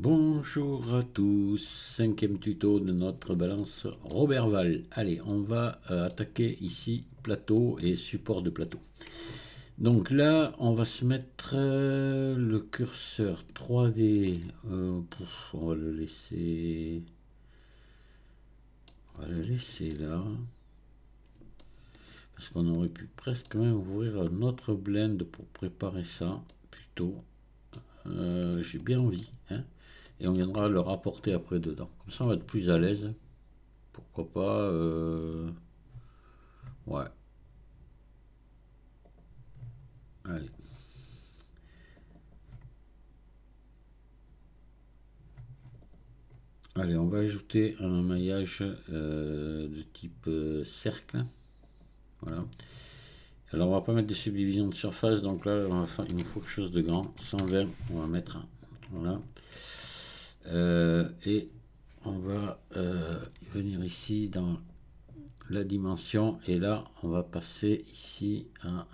Bonjour à tous, cinquième tuto de notre balance Roberval. Allez, on va attaquer ici plateau et support de plateau. Donc là, on va se mettre le curseur 3D. On va le laisser. On va le laisser là. Parce qu'on aurait pu presque même ouvrir un autre blend pour préparer ça. Plutôt. J'ai bien envie. Hein, et on viendra le rapporter après dedans. Comme ça, on va être plus à l'aise. Pourquoi pas ouais. Allez. Allez, on va ajouter un maillage de type cercle. Voilà. Alors, on va pas mettre des subdivisions de surface. Donc là, il nous faut quelque chose de grand. 120, on va mettre un. Voilà. Et on va venir ici dans la dimension. Et là, on va passer ici à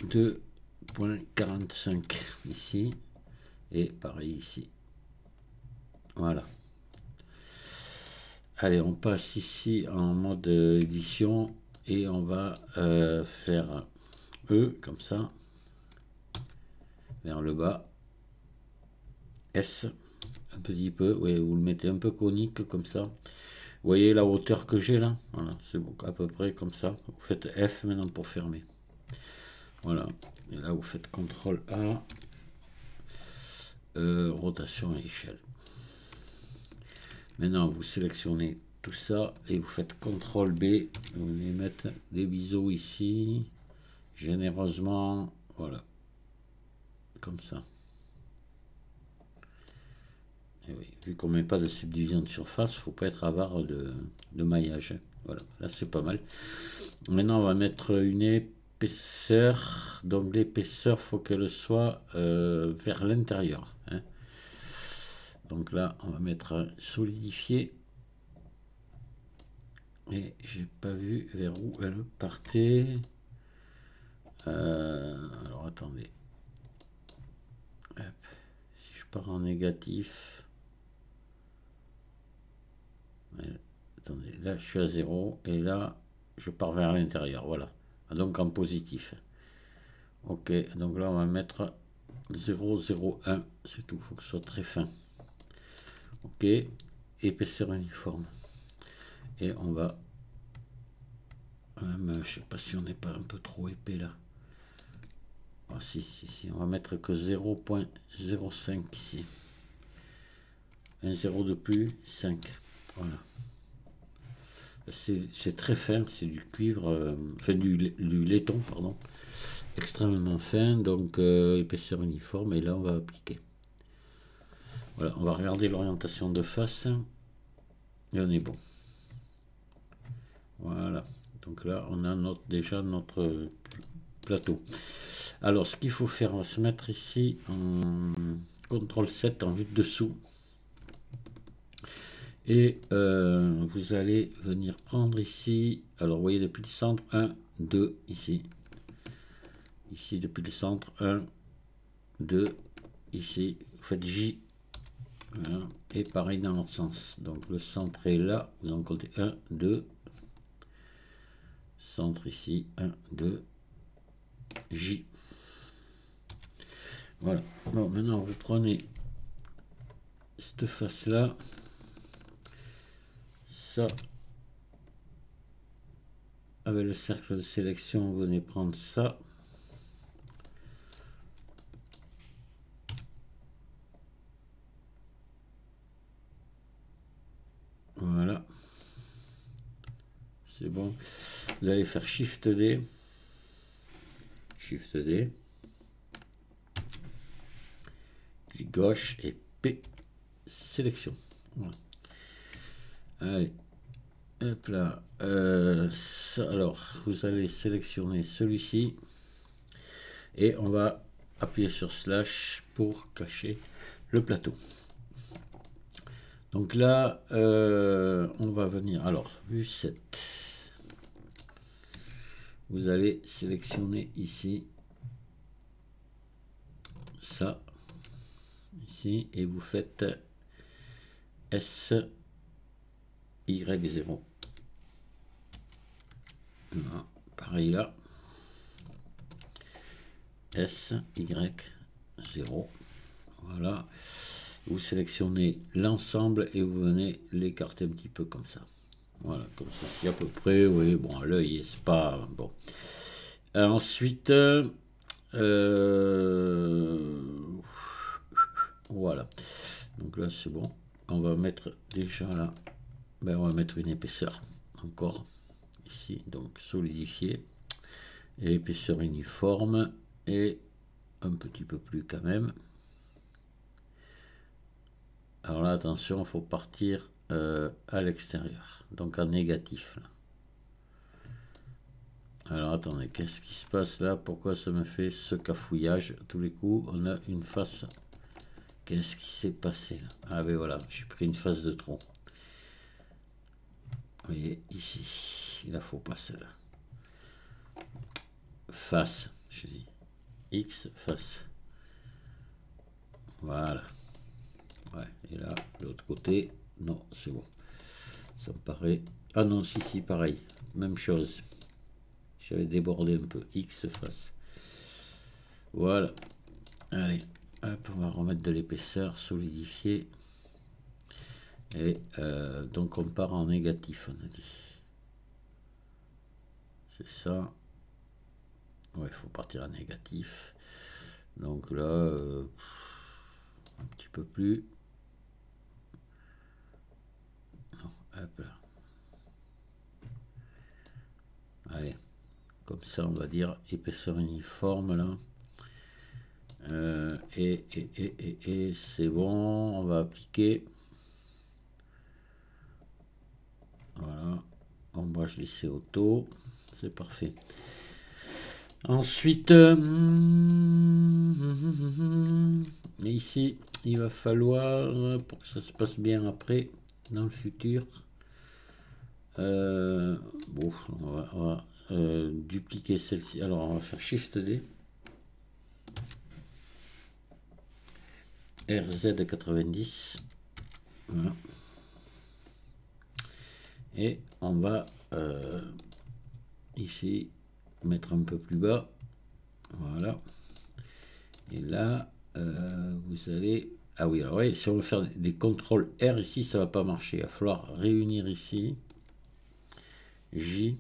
2.45 ici. Et pareil ici. Voilà. Allez, on passe ici en mode édition et on va faire E comme ça, vers le bas, S, un petit peu, oui, vous le mettez un peu conique comme ça. Vous voyez la hauteur que j'ai là? Voilà, c'est bon, à peu près comme ça. Vous faites F maintenant pour fermer. Voilà, et là vous faites CTRL A, rotation et échelle. Maintenant, vous sélectionnez tout ça et vous faites CTRL B. Vous allez mettre des biseaux ici, généreusement, voilà, comme ça. Et oui, vu qu'on ne met pas de subdivision de surface, il ne faut pas être avare de maillage. Voilà, là c'est pas mal. Maintenant, on va mettre une épaisseur. Donc l'épaisseur, il faut qu'elle soit vers l'intérieur. Hein. Donc là, on va mettre solidifié. Et j'ai pas vu vers où elle partait. Alors attendez. Hop. Si je pars en négatif. Attendez, là je suis à 0. Et là, je pars vers l'intérieur. Voilà. Donc en positif. Ok, donc là on va mettre 0,01. C'est tout. Il faut que ce soit très fin. Ok. Épaisseur uniforme. Et on va... je sais pas si on n'est pas un peu trop épais là. Ah, si, on va mettre que 0.05 ici. Un 0 de plus, 5. Voilà. C'est très fin, c'est du cuivre, enfin du laiton, pardon. Extrêmement fin, donc épaisseur uniforme, et là on va appliquer. Voilà, on va regarder l'orientation de face. Et on est bon. Voilà. Donc là, on a déjà notre plateau. Alors, ce qu'il faut faire, on va se mettre ici en CTRL 7 en vue de dessous. Et vous allez venir prendre ici, alors vous voyez depuis le centre, 1, 2, ici. Ici, depuis le centre, 1, 2, ici. Vous faites J. Voilà. Et pareil dans l'autre sens. Donc le centre est là, vous en comptez 1, 2. Centre ici, 1, 2, J. Voilà. Bon, maintenant vous prenez cette face-là. Ça, avec le cercle de sélection, vous venez prendre ça. Voilà. C'est bon. Vous allez faire Shift D. Shift D. Clic gauche et P. Sélection. Voilà. Allez. Hop là. Ça, alors, vous allez sélectionner celui-ci. Et on va appuyer sur slash pour cacher le plateau. Donc là, on va venir. Alors, vue 7. Vous allez sélectionner ici ça. ici, et vous faites S, Y0. Voilà, pareil là. S, Y0. Voilà. Vous sélectionnez l'ensemble et vous venez l'écarter un petit peu comme ça. Voilà, comme ça, à peu près. Oui, bon, l'œil, c'est pas bon. Ensuite, voilà. Donc là, c'est bon. On va mettre déjà là. Ben, on va mettre une épaisseur encore ici, donc solidifié et épaisseur uniforme et un petit peu plus quand même. Alors là, attention, il faut partir à l'extérieur, donc en négatif. Là. Alors attendez, qu'est-ce qui se passe là? Pourquoi ça me fait ce cafouillage? À tous les coups, on a une face. Qu'est-ce qui s'est passé là? Ah ben voilà, j'ai pris une face de trop. Vous voyez, ici, il faut passer là. Face, je dis. X, face. Voilà. Ouais, et là, de l'autre côté, non, c'est bon. Ça me paraît... Ah non, si, pareil. Même chose. J'avais débordé un peu. X face. Voilà. Allez, hop, on va remettre de l'épaisseur, solidifier. Et donc on part en négatif, on a dit. C'est ça. Ouais, il faut partir en négatif. Donc là, un petit peu plus. Non, hop là. Allez, comme ça on va dire épaisseur uniforme là. Et c'est bon, on va appliquer. Voilà, ombrage lissé auto, c'est parfait. Ensuite, ici, il va falloir, pour que ça se passe bien après, dans le futur, bon, on va dupliquer celle-ci. Alors, on va faire Shift D. RZ90. Voilà. Et on va ici mettre un peu plus bas. Voilà. Et là, vous allez... Ah oui, alors oui, si on veut faire des contrôles R ici, ça va pas marcher. Il va falloir réunir ici. J.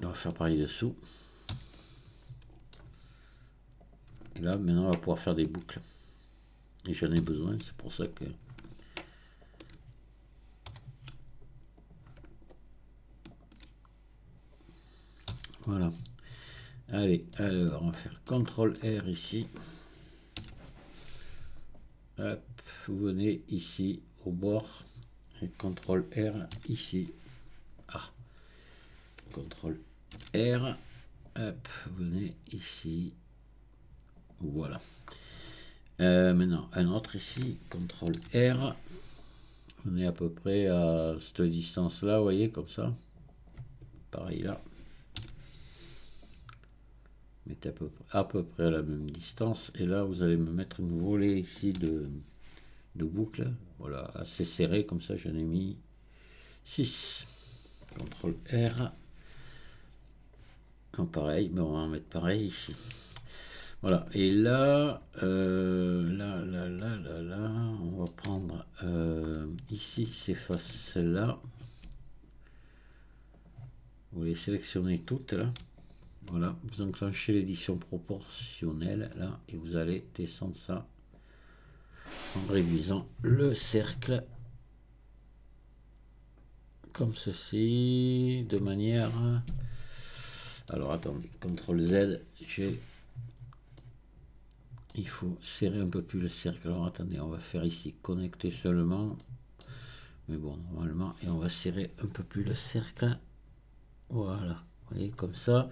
On va faire pareil dessous. Et là, maintenant, on va pouvoir faire des boucles. Et j'en ai besoin, c'est pour ça que... Voilà. Allez, alors, on va faire CTRL R ici. Hop, vous venez ici, au bord. Et CTRL R ici. Ah. CTRL R. Hop, vous venez ici. Voilà. Maintenant, un autre ici, CTRL R. On est à peu près à cette distance-là, vous voyez, comme ça. Pareil là. Mettez à peu près à la même distance. Et là, vous allez me mettre une volée ici de boucles. Voilà, assez serré, comme ça, j'en ai mis 6. CTRL R. Non, pareil, mais on va en mettre pareil ici. Voilà, et là, là, on va prendre ici ces faces-là. Vous les sélectionnez toutes là. Voilà, vous enclenchez l'édition proportionnelle là et vous allez descendre ça en réduisant le cercle comme ceci, de manière... Alors attendez, CTRL Z, il faut serrer un peu plus le cercle. Alors attendez, on va faire ici connecter seulement. Mais bon, normalement, et on va serrer un peu plus le cercle. Voilà, vous voyez, comme ça,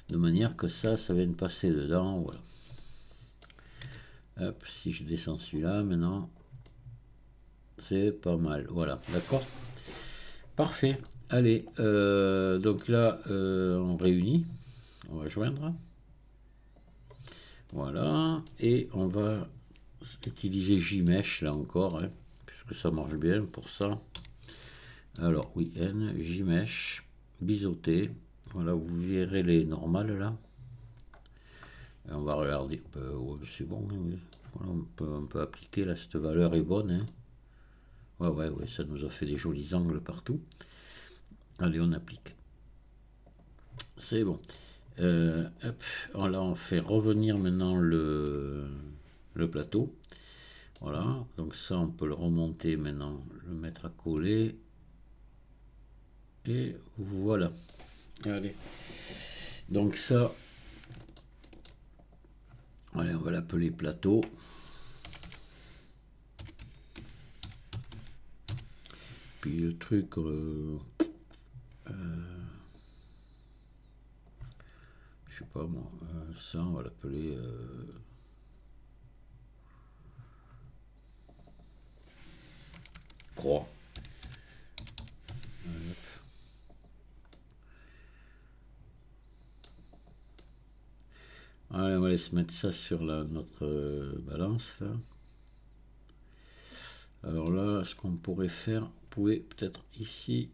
de manière que ça vienne passer dedans. Voilà. Hop, si je descends celui-là, maintenant, c'est pas mal. Voilà, d'accord. Parfait. Allez, donc là, on réunit. On va joindre. Voilà. Et on va utiliser JMesh là encore, hein, puisque ça marche bien pour ça. Alors, oui, N, JMesh, biseauté. Voilà, vous verrez les normales là. Et on va regarder. Ouais, c'est bon, hein, oui. Voilà, on peut appliquer là, cette valeur est bonne. Hein. Ouais, ça nous a fait des jolis angles partout. Allez, on applique. C'est bon. Hop, là, on fait revenir maintenant le plateau. Voilà, donc ça, on peut le remonter maintenant, le mettre à coller. Et voilà. Allez. Donc ça, allez, on va l'appeler plateau. Puis le truc, je sais pas moi, ça, on va l'appeler croix. Allez, on va aller se mettre ça sur notre balance là. Alors là, ce qu'on pourrait faire, vous pouvez peut-être ici,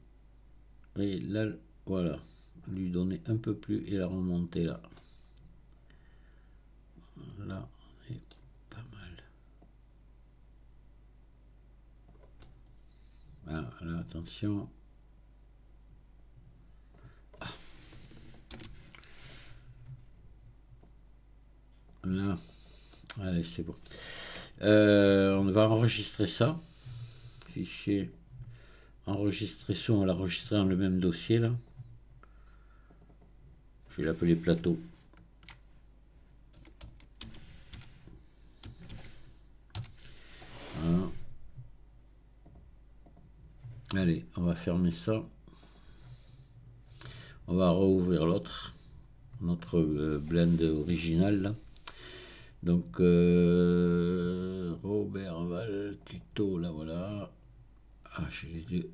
et là, voilà, lui donner un peu plus et la remonter là. Là, on est pas mal. Là, attention. Là, allez, c'est bon. On va enregistrer ça. Fichier enregistrer son, on va l'enregistrer dans le même dossier là. Je vais l'appeler plateau. Voilà. Allez, on va fermer ça. On va rouvrir l'autre, notre blend original là. Donc Robert Val tuto là, voilà. Ah, je l'ai dit.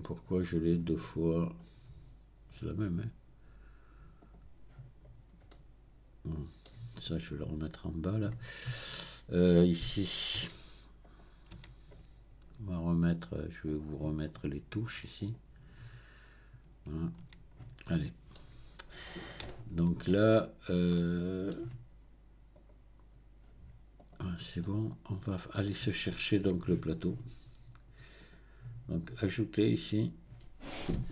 Pourquoi je l'ai deux fois? C'est la même, hein. Ça, je vais le remettre en bas là. Ici, on va remettre. Je vais vous remettre les touches ici. Voilà. Allez. Donc là, c'est bon. On va aller se chercher donc le plateau. Donc ajouter ici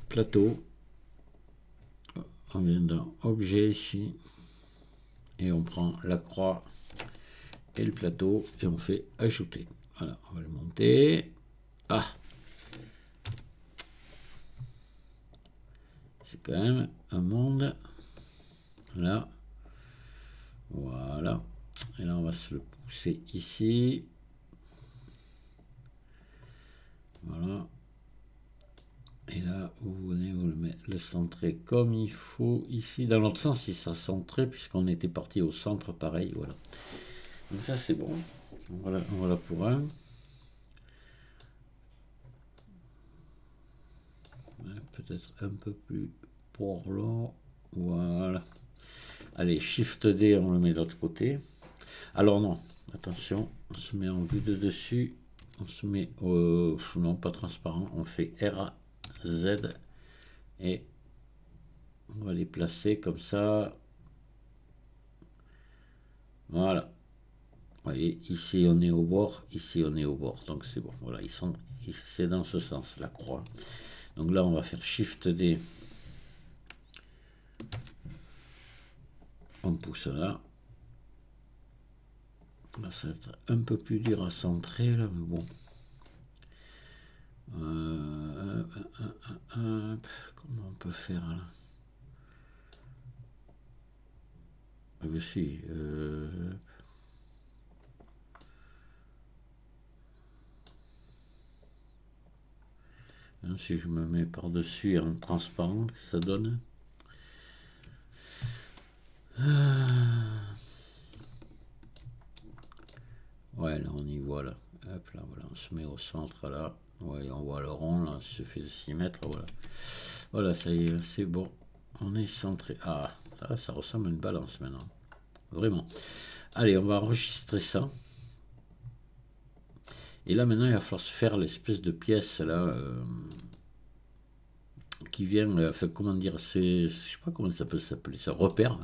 plateau. On vient dans objet ici et on prend la croix et le plateau et on fait ajouter. Voilà, on va le monter. Ah, c'est quand même un monde là. Voilà, et là on va se le pousser ici. Voilà. Et là, vous venez vous le centrer comme il faut. Ici, dans l'autre sens, il sera centré puisqu'on était parti au centre, pareil. Voilà. Donc ça, c'est bon. Voilà pour un. Peut-être un peu plus pour là. Voilà. Allez, Shift D, on le met de l'autre côté. Alors non, attention, on se met en vue de dessus. On se met au... non, pas transparent. On fait R, Z et on va les placer comme ça. Voilà. Vous voyez, ici on est au bord, ici on est au bord. Donc c'est bon. Voilà, c'est dans ce sens, la croix. Donc là, on va faire Shift D. On pousse là. Là, ça va être un peu plus dur à centrer là, mais bon. Comment on peut faire là? Si, si je me mets par-dessus en transparent, ça donne. Ouais, là on y voit là. Hop là, voilà, on se met au centre là. Ouais, on voit le rond, là, il suffit de s'y mettre, voilà. Voilà, ça y est, c'est bon. On est centré. Ah, ça ressemble à une balance maintenant. Vraiment. Allez, on va enregistrer ça. Et là, maintenant, il va falloir se faire l'espèce de pièce, là, qui vient, enfin, comment dire, je sais pas comment ça peut s'appeler, ça, un repère.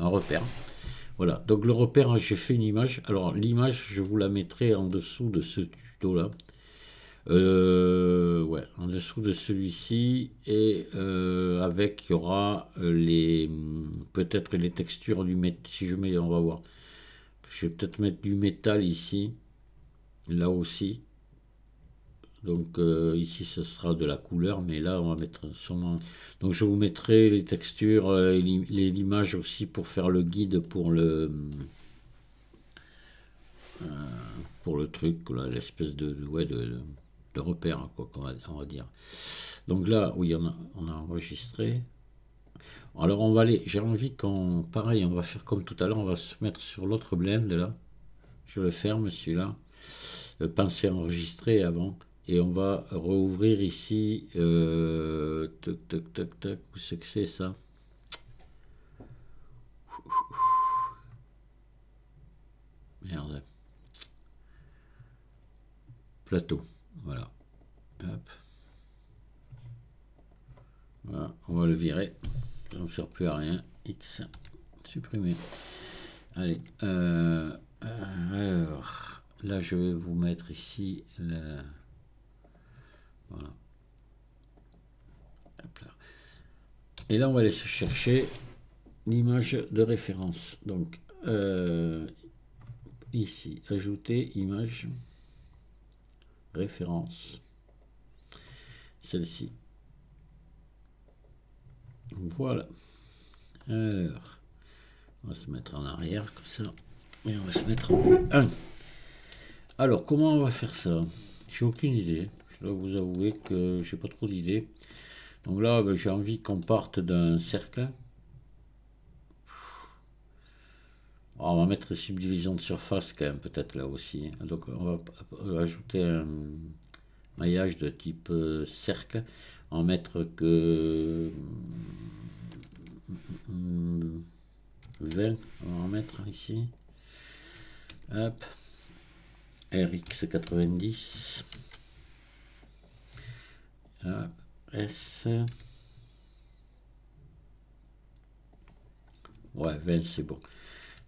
Voilà, donc le repère, j'ai fait une image. Alors, l'image, je vous la mettrai en dessous de ce tuto-là. Ouais, en dessous de celui-ci et avec il y aura peut-être les textures du métal. Si je mets, on va voir. Je vais peut-être mettre du métal ici, là aussi. Donc ici ce sera de la couleur, mais là on va mettre sûrement. Donc je vous mettrai les textures, l'image aussi pour faire le guide pour le truc, l'espèce ouais, de repère, quoi, on va dire. Donc là, oui, on a enregistré. Alors on va aller, j'ai envie pareil, on va faire comme tout à l'heure, on va se mettre sur l'autre blend là. Je le ferme celui-là. Pensez à enregistrer avant. Et on va rouvrir ici. Tac, tac, tac, tac. Où c'est que c'est ça? Merde. Plateau. Voilà. Hop. Voilà. On va le virer. Ça ne sert plus à rien. X. Supprimer. Allez. Alors. Là, je vais vous mettre ici. Voilà. Hop là. Et là, on va aller se chercher l'image de référence. Donc, ici, ajouter image référence. Celle-ci. Voilà. Alors, on va se mettre en arrière comme ça. Et on va se mettre en 1. Alors, comment on va faire ça? J'ai aucune idée. Je dois vous avouer que j'ai pas trop d'idées. Donc là, j'ai envie qu'on parte d'un cercle. Alors, on va mettre subdivision de surface quand même, peut-être là aussi. Donc, on va ajouter un maillage de type cercle. On va mettre que 20, on va en mettre ici. Hop. RX 90. Hop. S. Ouais, 20 c'est bon.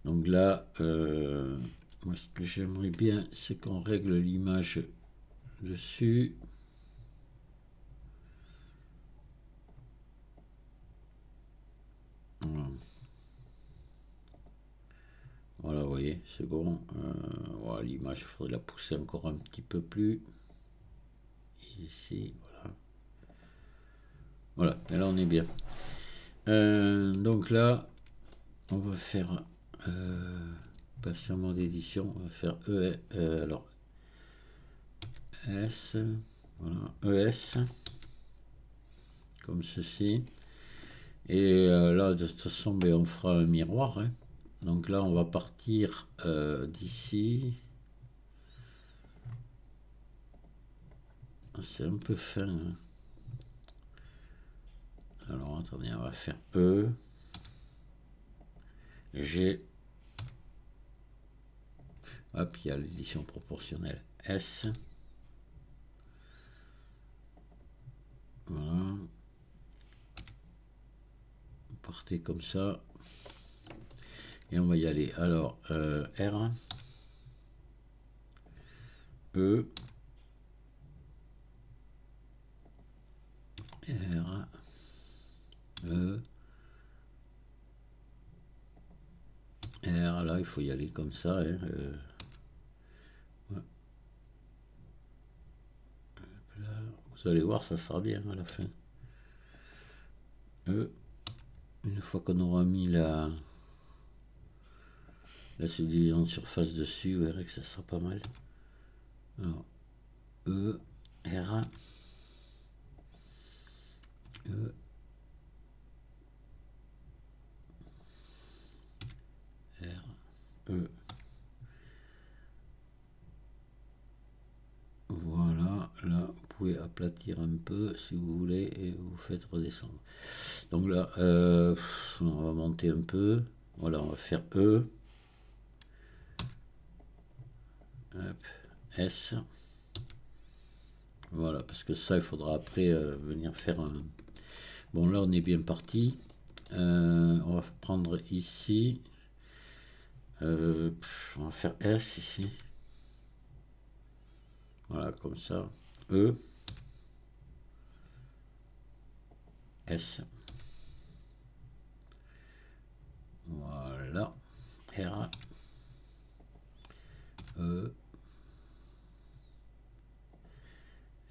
Donc là, moi ce que j'aimerais bien, c'est qu'on règle l'image dessus. Voilà, vous voyez, c'est bon. Voilà, l'image, il faudrait la pousser encore un petit peu plus. Ici, voilà. Voilà, et là on est bien. Donc là, on va faire passer en mode édition. On va faire alors S, voilà, ES, comme ceci. Et là, de toute façon, ben, on fera un miroir. Hein. Donc là, on va partir d'ici. C'est un peu fin. Hein. Alors, attendez, on va faire E, G. Hop, il y a l'édition proportionnelle S. Voilà. Partez comme ça. Et on va y aller. Alors, R, E, R, E, R, là, il faut y aller comme ça. Hein, ouais. Là, vous allez voir, ça sera bien à la fin. E, une fois qu'on aura mis la subdivision de surface dessus, vous verrez que ça sera pas mal. Alors, E, R, E, R, E. Voilà, là, vous pouvez aplatir un peu si vous voulez et vous faites redescendre. Donc là, on va monter un peu. Voilà, on va faire E. Hop, S. Voilà, parce que ça, il faudra après venir faire un... Bon, là, on est bien parti. On va prendre ici. On va faire S ici. Voilà, comme ça. E. S. Voilà. R. E.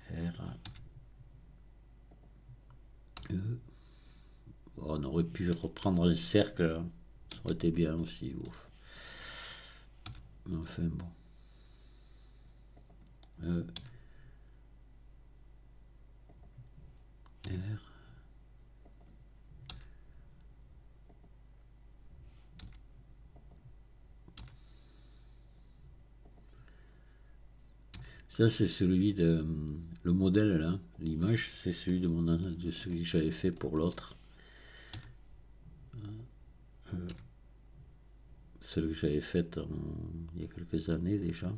R. E. Bon, on aurait pu reprendre un cercle, là. Ça aurait été bien aussi. Ouf. Mais enfin, bon. E. R. Ça, c'est celui de... Le modèle, là, l'image, c'est celui de celui que j'avais fait pour l'autre. Celle que j'avais faite il y a quelques années déjà.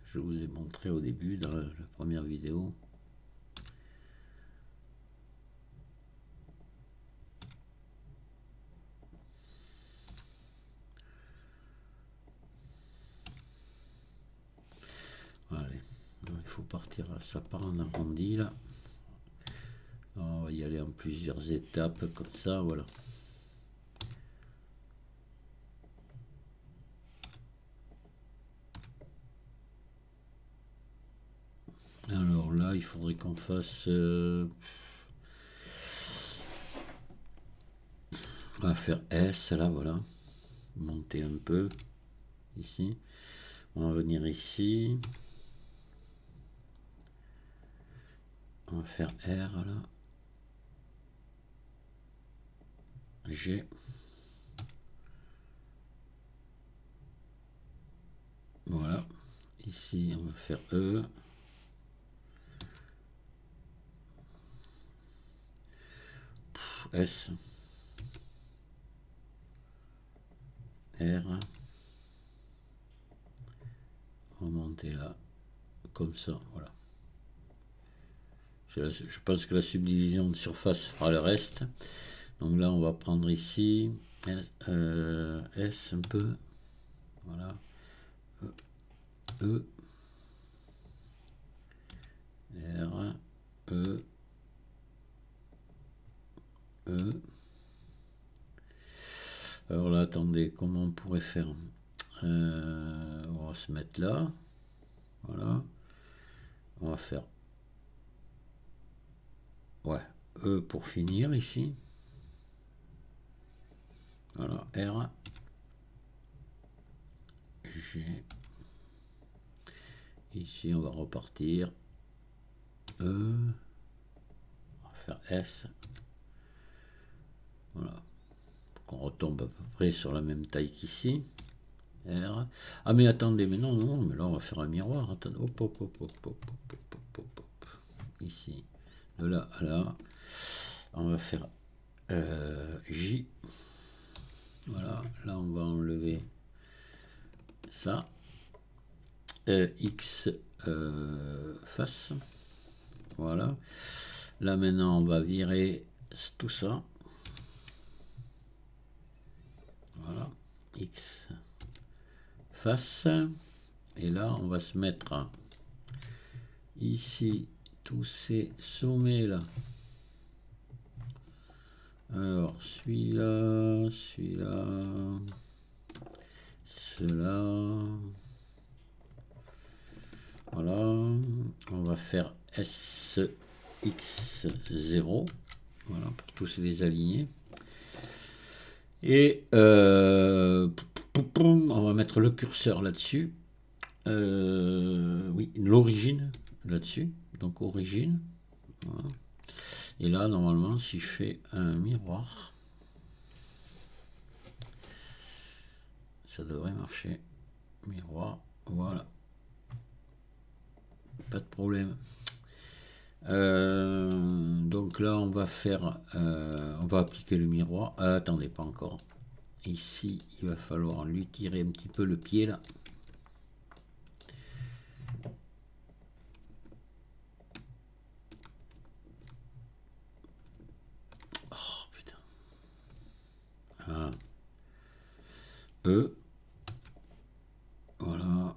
Je vous ai montré au début, dans la première vidéo. Allez, il faut partir, ça part en arrondi là. On va y aller en plusieurs étapes comme ça, voilà. Alors là, il faudrait qu'on fasse... on va faire S là, voilà. Monter un peu ici. On va venir ici. On va faire R là. G. Voilà. Ici, on va faire E. S. R. On va monter là. Comme ça, voilà. Je pense que la subdivision de surface fera le reste. Donc là, on va prendre ici S un peu. Voilà. E. R. E. E. Alors là, attendez, comment on pourrait faire? On va se mettre là. Voilà. On va faire... Ouais. E pour finir ici. Voilà. R. G. Ici, on va repartir. E. On va faire S. Voilà. Pour qu'on retombe à peu près sur la même taille qu'ici. R. Ah mais attendez, mais non, non, mais là on va faire un miroir. Attendez. Hop, hop, hop, hop, hop, hop, hop, hop, hop. Ici. De là à là. On va faire J. Voilà. Là on va enlever ça. X face. Voilà. Là maintenant on va virer tout ça. Voilà. X face. Et là on va se mettre ici tous ces sommets là. Alors celui-là, celui-là, cela. Voilà, on va faire SX0, voilà, pour tous les aligner. Et on va mettre le curseur là-dessus. Oui, l'origine là-dessus, donc origine. Voilà. Et là, normalement, si je fais un miroir, ça devrait marcher. Miroir, voilà. pas de problème. Donc là, on va faire, on va appliquer le miroir. Attendez, pas encore. Ici, il va falloir lui tirer un petit peu le pied là. Oh putain. Ah. Voilà.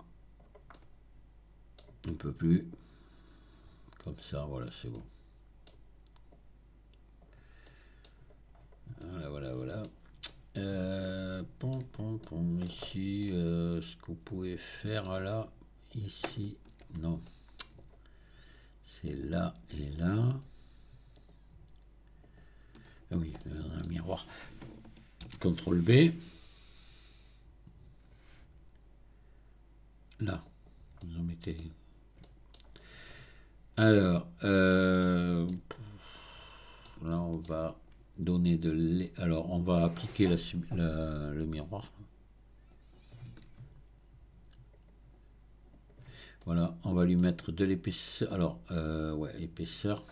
Un peu plus. Comme ça, voilà, c'est bon. Voilà, voilà, voilà. Ici, ce que vous pouvez faire là, ici, non. C'est là et là. Ah oui, un miroir. CTRL B. Là, vous en mettez. Alors, là, on va donner de lait. Alors, on va appliquer le miroir. Voilà, on va lui mettre de l'épaisseur. Alors, ouais, épaisseur.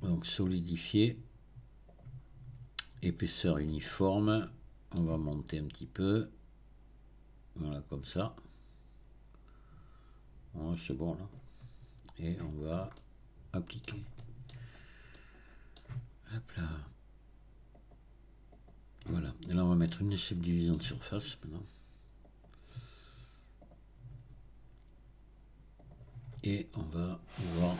Donc, solidifier. Épaisseur uniforme. On va monter un petit peu. Voilà, comme ça. Voilà, c'est bon là. Et on va appliquer. Hop là. Voilà. Et là, on va mettre une subdivision de surface maintenant. Et on va voir.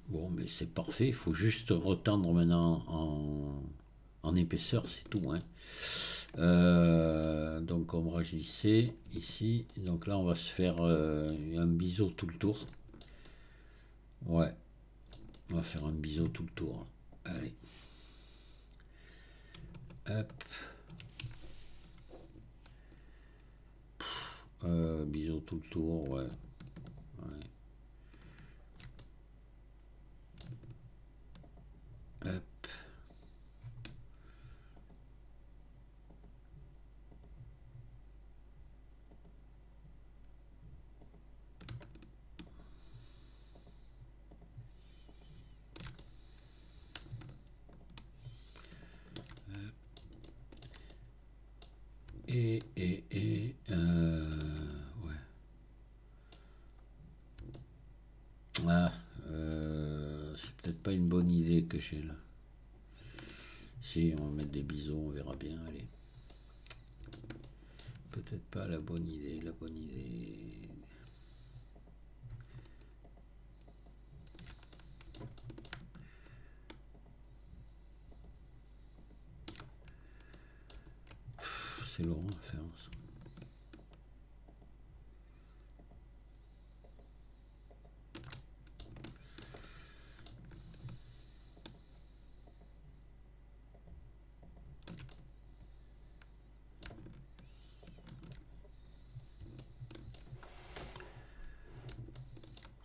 Bon, mais c'est parfait. Il faut juste retendre maintenant en épaisseur, c'est tout. Hein. Donc, ombrage lissé ici. Donc là, on va se faire un biseau tout le tour. Ouais. On va faire un biseau tout le tour. Allez. Hop. Biseau tout le tour, ouais. Ouais. Hop. Ouais. Ah, c'est peut-être pas une bonne idée que j'ai là. Si on va mettre des bisous, on verra bien. Allez. Peut-être pas la bonne idée, la bonne idée. C'est long à faire ça.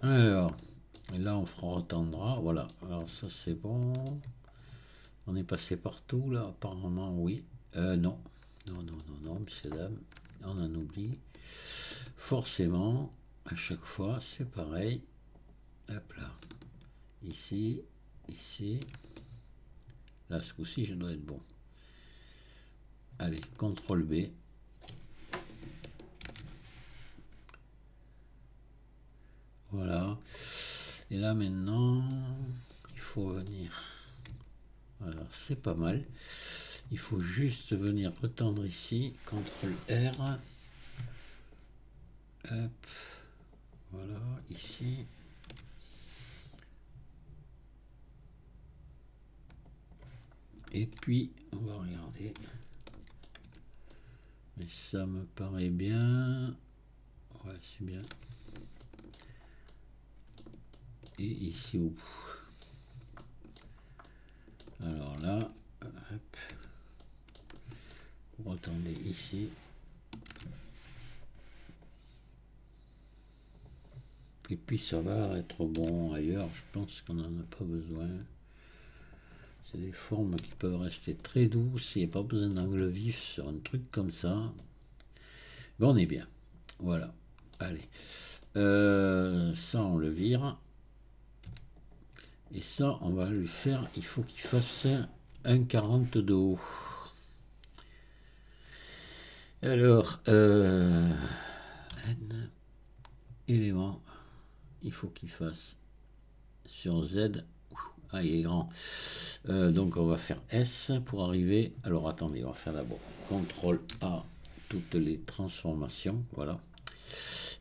Alors, et là on fera retendra, voilà. Alors ça c'est bon. On est passé partout là, apparemment oui. Non. Non, monsieur dame. On en oublie. Forcément, à chaque fois, c'est pareil. Hop là. Ici, ici. Là, ce coup-ci, je dois être bon. Allez, CTRL B. Voilà. Et là, maintenant, il faut venir. Voilà, c'est pas mal. Il faut juste venir retendre ici. CTRL R. Hop. Voilà, ici. Et puis, on va regarder. Mais ça me paraît bien. Ouais, c'est bien. Et ici au bout. Alors là, hop. Vous retendez ici. Et puis ça va être bon ailleurs. Je pense qu'on n'en a pas besoin. C'est des formes qui peuvent rester très douces. Il n'y a pas besoin d'angle vif sur un truc comme ça. Bon, on est bien. Voilà. Allez. Ça, on le vire. Et ça, on va lui faire... Il faut qu'il fasse 1,40 de haut. Alors, N, élément, il faut qu'il fasse sur Z. Ah, il est grand. Donc, on va faire S pour arriver. Alors, attendez, on va faire d'abord CTRL A, toutes les transformations. Voilà.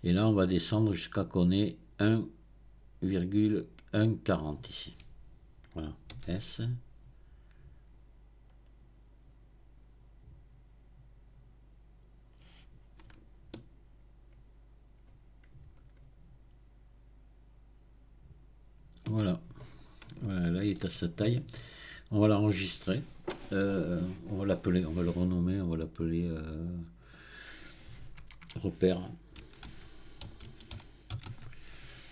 Et là, on va descendre jusqu'à qu'on ait 1,140 ici. Voilà. S. Voilà. Voilà, là, il est à sa taille. On va l'enregistrer. On va l'appeler, on va le renommer, on va l'appeler repère.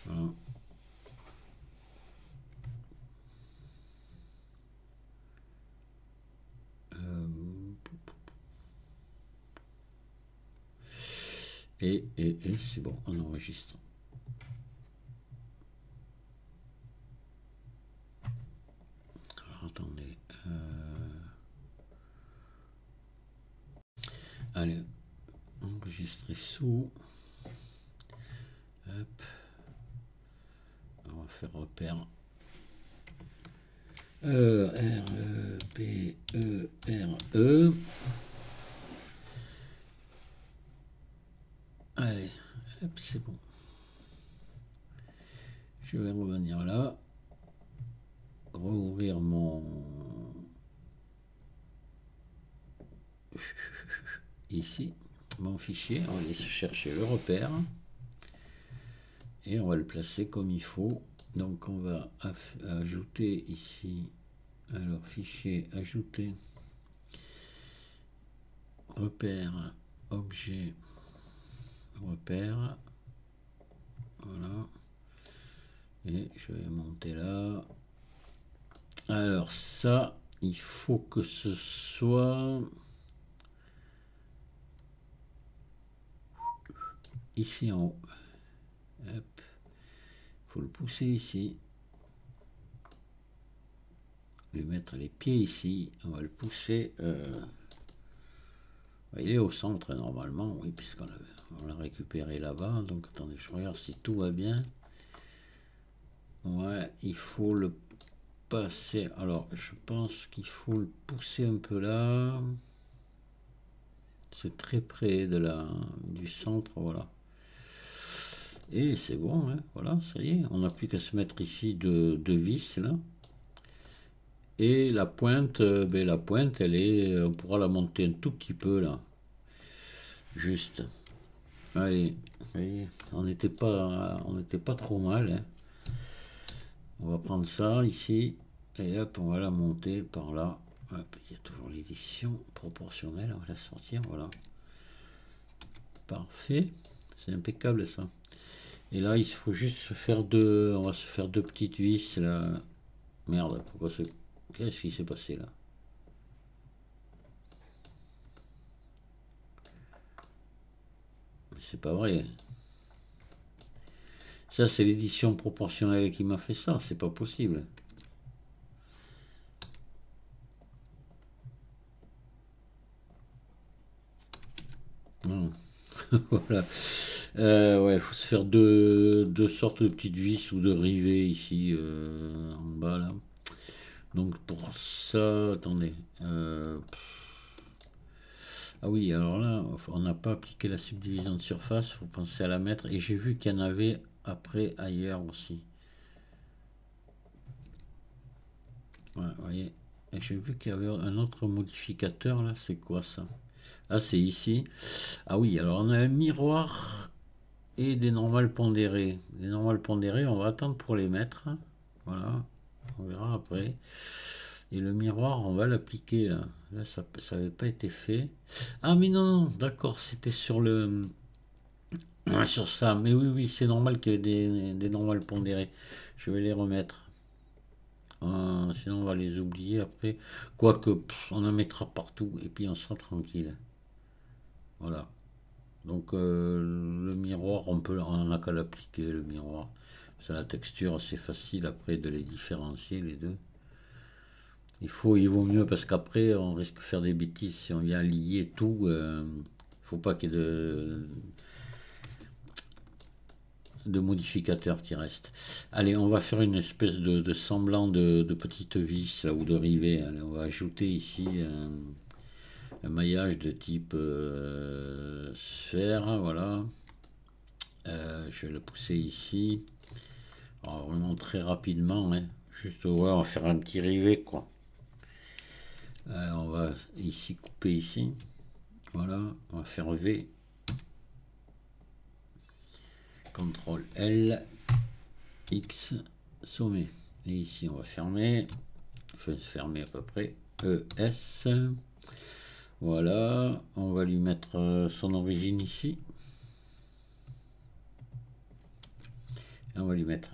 Voilà. Et c'est bon, on enregistre. Alors attendez. Allez, enregistrer sous. Hop. On va faire repère. R-E-P-E-R-E. Allez, hop, c'est bon. Je vais revenir là. Rouvrir mon... Ici, mon fichier. On va aller chercher le repère. Et on va le placer comme il faut. Donc on va ajouter ici, alors fichier, ajouter, repère, objet, repère, voilà, et je vais monter là. Alors ça, il faut que ce soit ici en haut. Hop. Faut le pousser ici, lui mettre les pieds ici, on va le pousser, il est au centre normalement, oui, puisqu'on l'a récupéré là-bas. Donc attendez, je regarde si tout va bien. Ouais, il faut le passer, alors je pense qu'il faut le pousser un peu là, c'est très près de du centre, voilà. Et c'est bon, hein, voilà, ça y est, on n'a plus qu'à se mettre ici deux vis là. Et la pointe, la pointe, elle est, on pourra la monter un tout petit peu là, juste. Allez, voyez, on n'était pas trop mal, hein. On va prendre ça ici et hop, on va la monter par là. Hop, il y a toujours l'édition proportionnelle, on va la sortir, voilà. Parfait, c'est impeccable ça. Et là, il faut juste se faire on va se faire deux petites vis là. Merde, pourquoi c'est... Qu'est-ce qui s'est passé là? C'est pas vrai. Ça, c'est l'édition proportionnelle qui m'a fait ça, c'est pas possible. Non. Voilà. Ouais, il faut se faire deux sortes de petites vis ou de rivets ici en bas là. Donc pour ça, attendez. Ah oui, alors là, on n'a pas appliqué la subdivision de surface, il faut penser à la mettre. Et j'ai vu qu'il y en avait après ailleurs aussi. Ouais, vous voyez. Et j'ai vu qu'il y avait un autre modificateur là, c'est quoi ça? Ah, c'est ici. Ah oui, alors on a un miroir et des normales pondérées. Les normales pondérées, on va attendre pour les mettre. Voilà, on verra après. Et le miroir, on va l'appliquer là. Là, ça n'avait pas été fait. Ah, mais non, non, d'accord, c'était sur le... sur ça. Mais oui, oui, c'est normal qu'il y ait des normales pondérées. Je vais les remettre. Sinon, on va les oublier après. Quoique, on en mettra partout et puis on sera tranquille. Voilà. Donc le miroir, on n'a qu'à l'appliquer, le miroir. C'est la texture, c'est facile après de les différencier les deux. Il vaut mieux parce qu'après on risque de faire des bêtises si on vient lier tout. Faut pas qu'il y ait de modificateurs qui restent. Allez, on va faire une espèce de semblant de petite vis là, ou de rivet. Allez, on va ajouter ici un maillage de type sphère, voilà. Je vais le pousser ici. Alors, vraiment très rapidement, hein. Juste, ouais, on va faire un petit rivet, quoi. On va ici couper ici. Voilà, on va faire V. CTRL L, X, sommet. Et ici, on va fermer. Enfin, fermer à peu près. ES. Voilà, on va lui mettre son origine ici. Et on va lui mettre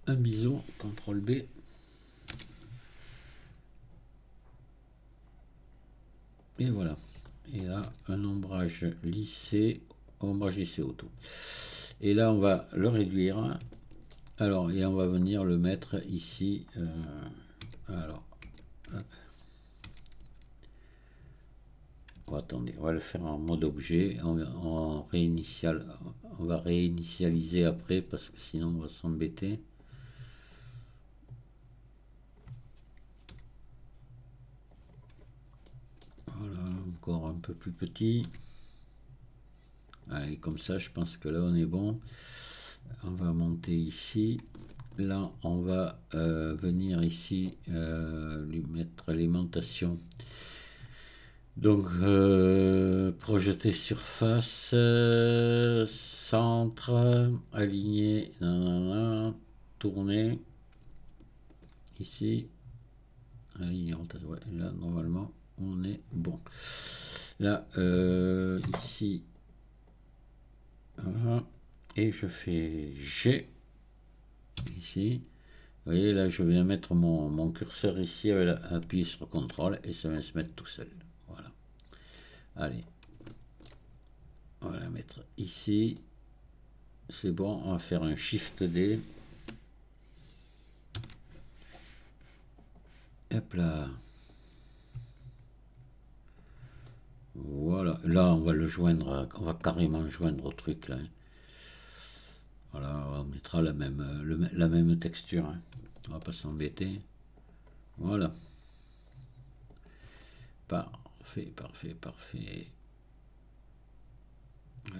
un biseau, CTRL B. Et voilà. Et là, un ombrage lissé, auto. Et là, on va le réduire. Alors, et on va venir le mettre ici. Alors, hop. Oh, attendez, on va le faire en mode objet. On va réinitialiser après parce que sinon on va s'embêter. Voilà, encore un peu plus petit. Allez, comme ça, je pense que là on est bon. On va monter ici. Là, on va venir ici lui mettre l'aimantation. Donc, projeter surface, centre, aligner, tourner, ici, aligner, ouais, là, normalement, on est bon. Là, ici, voilà, et je fais G, ici. Vous voyez, là, je viens mettre mon curseur ici, avec appuyer sur CTRL, et ça va se mettre tout seul. Voilà. Allez. On va la mettre ici. C'est bon, on va faire un Shift D. Hop là. Voilà. Là, on va le joindre, on va carrément joindre au truc là. Voilà, on mettra la même texture. Hein. On va pas s'embêter. Voilà. Parfait, parfait, parfait.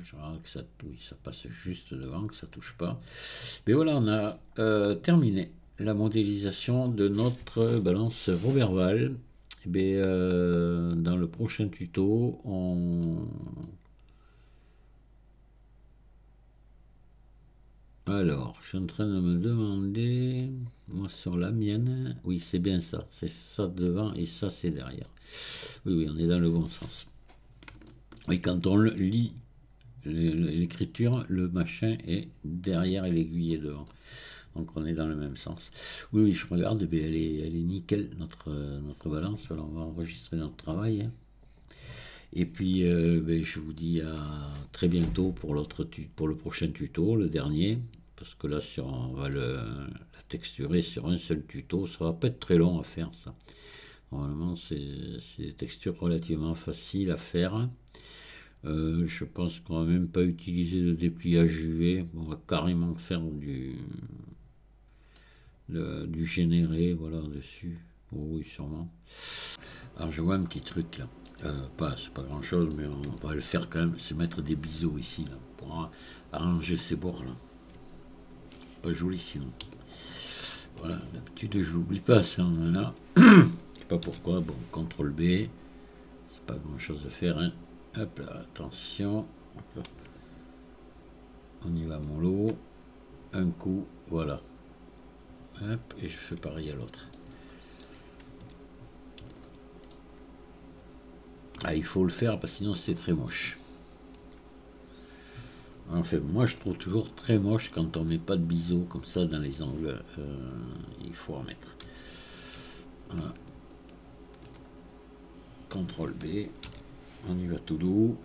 Je regarde que ça, oui, ça passe juste devant, que ça touche pas. Mais voilà, on a terminé la modélisation de notre balance Roberval. Et bien, dans le prochain tuto, Alors, je suis en train de me demander, moi sur la mienne, oui c'est bien ça, c'est ça devant et ça c'est derrière. Oui, oui, on est dans le bon sens. Et quand on lit l'écriture, le machin est derrière et l'aiguille est devant. Donc on est dans le même sens. Oui, oui, je regarde, elle est nickel, notre balance. Alors on va enregistrer notre travail. Hein. Et puis je vous dis à très bientôt pour le prochain tuto, le dernier. Parce que là, on va la texturer sur un seul tuto. Ça va pas être très long à faire, ça. Normalement, c'est des textures relativement faciles à faire. Je pense qu'on va même pas utiliser de dépliage UV. On va carrément faire du généré, voilà, dessus. Oh, oui, sûrement. Alors, je vois un petit truc là. C'est pas grand chose, mais on va le faire quand même. C'est mettre des biseaux ici, là, pour arranger ces bords là. Pas joli sinon. Voilà, d'habitude je l'oublie pas ça, là. Je sais pas pourquoi. Bon, CTRL B. C'est pas grand chose à faire, hein. Hop là, attention. Hop là. On y va mollo. Un coup, voilà. Hop, et je fais pareil à l'autre. Ah, il faut le faire parce que sinon c'est très moche. Enfin, moi je trouve toujours très moche quand on met pas de biseaux comme ça dans les angles. Il faut en mettre. Voilà. CTRL B. On y va tout doux.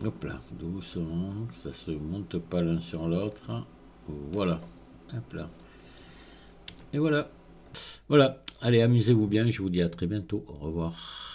Hop là, doucement, que ça se monte pas l'un sur l'autre. Voilà. Hop là. Et voilà. Voilà. Allez, amusez-vous bien. Je vous dis à très bientôt. Au revoir.